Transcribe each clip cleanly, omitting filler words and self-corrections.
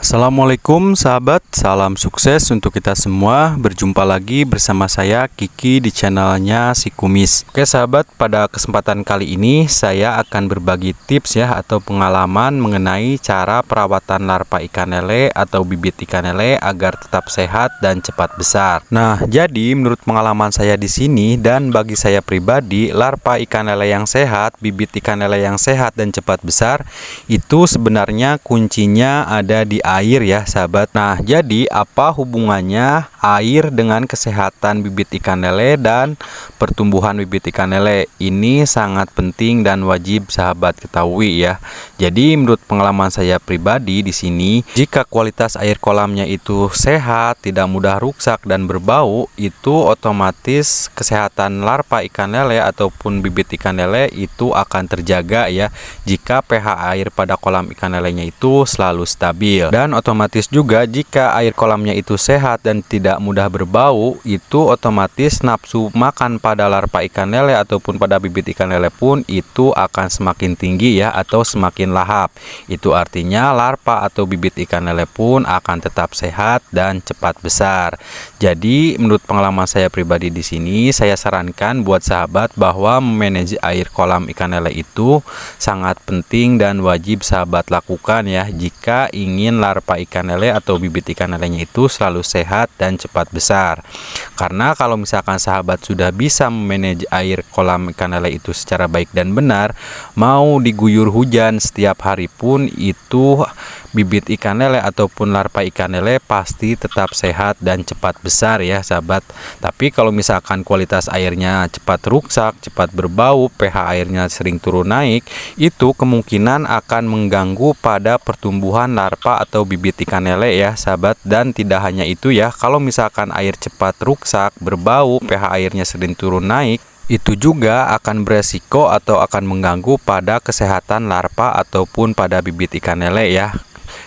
Assalamualaikum sahabat, salam sukses untuk kita semua. Berjumpa lagi bersama saya Kiki di channelnya Si Kumis. Oke sahabat, pada kesempatan kali ini saya akan berbagi tips ya atau pengalaman mengenai cara perawatan larva ikan lele atau bibit ikan lele agar tetap sehat dan cepat besar. Nah, jadi menurut pengalaman saya di sini dan bagi saya pribadi, larva ikan lele yang sehat, bibit ikan lele yang sehat dan cepat besar itu sebenarnya kuncinya ada di air ya sahabat. Nah, jadi apa hubungannya air dengan kesehatan bibit ikan lele dan pertumbuhan bibit ikan lele? Ini sangat penting dan wajib sahabat ketahui ya. Jadi menurut pengalaman saya pribadi di sini, jika kualitas air kolamnya itu sehat, tidak mudah rusak dan berbau, itu otomatis kesehatan larva ikan lele ataupun bibit ikan lele itu akan terjaga ya, jika pH air pada kolam ikan lelenya itu selalu stabil. Dan otomatis juga jika air kolamnya itu sehat dan tidak mudah berbau, itu otomatis nafsu makan pada larva ikan lele ataupun pada bibit ikan lele pun itu akan semakin tinggi ya, atau semakin lahap. Itu artinya larva atau bibit ikan lele pun akan tetap sehat dan cepat besar. Jadi menurut pengalaman saya pribadi di sini, saya sarankan buat sahabat bahwa memanage air kolam ikan lele itu sangat penting dan wajib sahabat lakukan ya, jika ingin larva ikan lele atau bibit ikan lelenya itu selalu sehat dan cepat besar. Karena kalau misalkan sahabat sudah bisa memanage air kolam ikan lele itu secara baik dan benar, mau diguyur hujan setiap hari pun itu bibit ikan lele ataupun larva ikan lele pasti tetap sehat dan cepat besar ya sahabat. Tapi kalau misalkan kualitas airnya cepat rusak, cepat berbau, pH airnya sering turun naik, itu kemungkinan akan mengganggu pada pertumbuhan larva atau bibit ikan lele ya sahabat. Dan tidak hanya itu ya, kalau misalkan air cepat rusak, berbau, pH airnya sering turun naik, itu juga akan beresiko atau akan mengganggu pada kesehatan larva ataupun pada bibit ikan lele ya,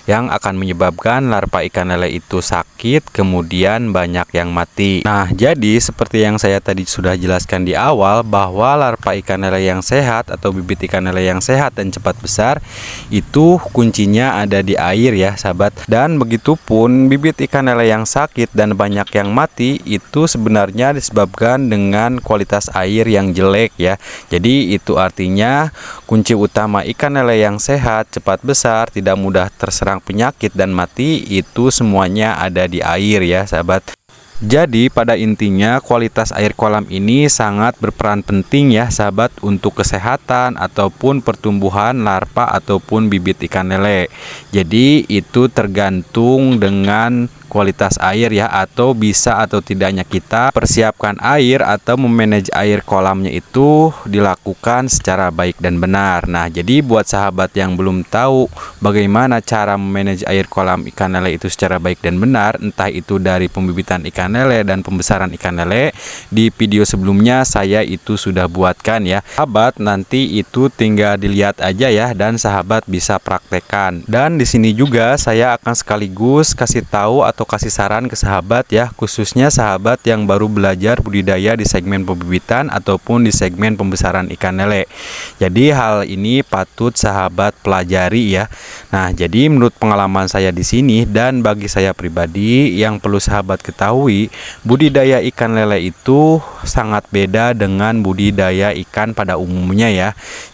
yang akan menyebabkan larva ikan lele itu sakit, kemudian banyak yang mati. Nah, jadi seperti yang saya tadi sudah jelaskan di awal, bahwa larva ikan lele yang sehat atau bibit ikan lele yang sehat dan cepat besar itu kuncinya ada di air ya sahabat. Dan begitupun bibit ikan lele yang sakit dan banyak yang mati itu sebenarnya disebabkan dengan kualitas air yang jelek ya. Jadi itu artinya kunci utama ikan lele yang sehat, cepat besar, tidak mudah terserang penyakit dan mati itu semuanya ada di air ya sahabat. Jadi pada intinya kualitas air kolam ini sangat berperan penting ya sahabat untuk kesehatan ataupun pertumbuhan larva ataupun bibit ikan lele. Jadi itu tergantung dengan kualitas air ya, atau bisa atau tidaknya kita persiapkan air atau memanage air kolamnya itu dilakukan secara baik dan benar. Nah, jadi buat sahabat yang belum tahu bagaimana cara memanage air kolam ikan lele itu secara baik dan benar, entah itu dari pembibitan ikan lele dan pembesaran ikan lele, di video sebelumnya saya itu sudah buatkan ya. Sahabat nanti itu tinggal dilihat aja ya, dan sahabat bisa praktekkan. Dan di sini juga saya akan sekaligus kasih tahu atau kasih saran ke sahabat ya, khususnya sahabat yang baru belajar budidaya di segmen pembibitan ataupun di segmen pembesaran ikan lele. Jadi hal ini patut sahabat pelajari ya. Nah, jadi menurut pengalaman saya di sini dan bagi saya pribadi, yang perlu sahabat ketahui, budidaya ikan lele itu sangat beda dengan budidaya ikan pada umumnya ya.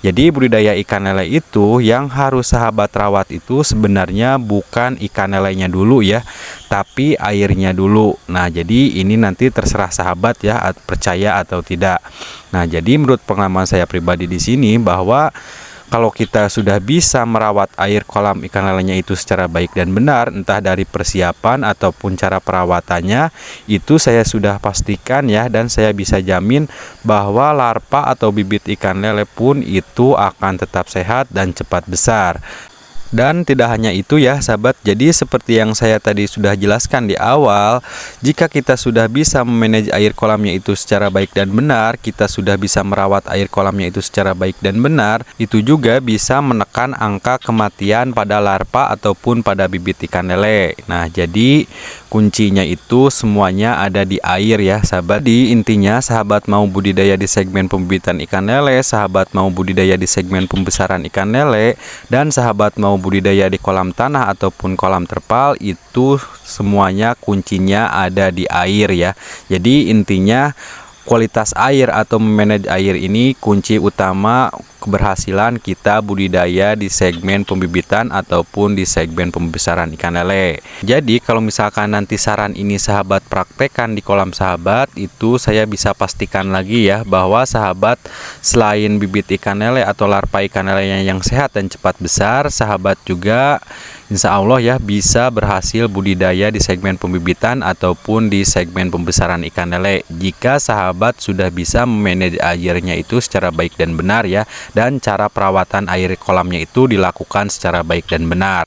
Jadi budidaya ikan lele itu yang harus sahabat rawat itu sebenarnya bukan ikan lelenya dulu ya, tapi airnya dulu. Nah, jadi ini nanti terserah sahabat ya, percaya atau tidak. Nah, jadi menurut pengalaman saya pribadi di sini, bahwa kalau kita sudah bisa merawat air kolam ikan lelenya itu secara baik dan benar, entah dari persiapan ataupun cara perawatannya, itu saya sudah pastikan ya, dan saya bisa jamin bahwa larva atau bibit ikan lele pun itu akan tetap sehat dan cepat besar. Dan tidak hanya itu ya sahabat, jadi seperti yang saya tadi sudah jelaskan di awal, jika kita sudah bisa memanage air kolamnya itu secara baik dan benar, kita sudah bisa merawat air kolamnya itu secara baik dan benar, itu juga bisa menekan angka kematian pada larva ataupun pada bibit ikan lele. Nah, jadi kuncinya itu semuanya ada di air ya sahabat. Di intinya sahabat mau budidaya di segmen pembibitan ikan lele, sahabat mau budidaya di segmen pembesaran ikan lele, dan sahabat mau budidaya di kolam tanah ataupun kolam terpal, itu semuanya kuncinya ada di air ya. Jadi intinya kualitas air atau memanage air ini kunci utama keberhasilan kita budidaya di segmen pembibitan ataupun di segmen pembesaran ikan lele. Jadi kalau misalkan nanti saran ini sahabat praktekkan di kolam sahabat, itu saya bisa pastikan lagi ya bahwa sahabat selain bibit ikan lele atau larva ikan lele yang sehat dan cepat besar, sahabat juga insya Allah ya bisa berhasil budidaya di segmen pembibitan ataupun di segmen pembesaran ikan lele jika sahabat sudah bisa memanage airnya itu secara baik dan benar ya, dan cara perawatan air kolamnya itu dilakukan secara baik dan benar.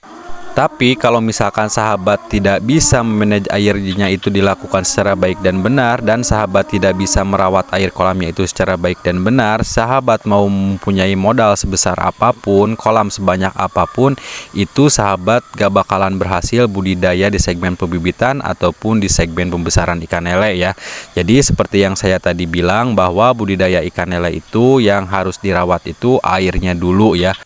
Tapi kalau misalkan sahabat tidak bisa memanage airnya itu dilakukan secara baik dan benar, dan sahabat tidak bisa merawat air kolamnya itu secara baik dan benar, sahabat mau mempunyai modal sebesar apapun, kolam sebanyak apapun, itu sahabat gak bakalan berhasil budidaya di segmen pembibitan ataupun di segmen pembesaran ikan lele ya. Jadi seperti yang saya tadi bilang bahwa budidaya ikan lele itu yang harus dirawat itu airnya dulu ya.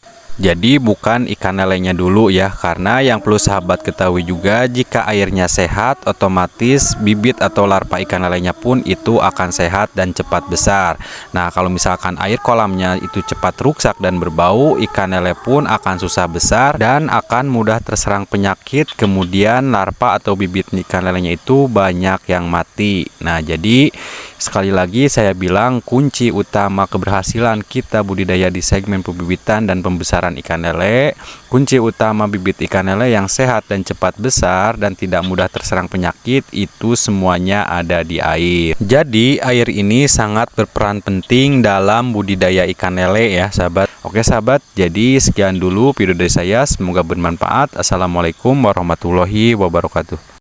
Jadi bukan ikan lelenya dulu ya, karena yang perlu sahabat ketahui juga jika airnya sehat, otomatis bibit atau larva ikan lelenya pun itu akan sehat dan cepat besar. Nah kalau misalkan air kolamnya itu cepat rusak dan berbau, ikan lele pun akan susah besar dan akan mudah terserang penyakit, kemudian larva atau bibit ikan lelenya itu banyak yang mati. Nah jadi sekali lagi saya bilang kunci utama keberhasilan kita budidaya di segmen pembibitan dan pembesaran ikan lele, kunci utama bibit ikan lele yang sehat dan cepat besar dan tidak mudah terserang penyakit, itu semuanya ada di air. Jadi air ini sangat berperan penting dalam budidaya ikan lele ya sahabat. Oke sahabat, jadi sekian dulu video dari saya, semoga bermanfaat. Assalamualaikum warahmatullahi wabarakatuh.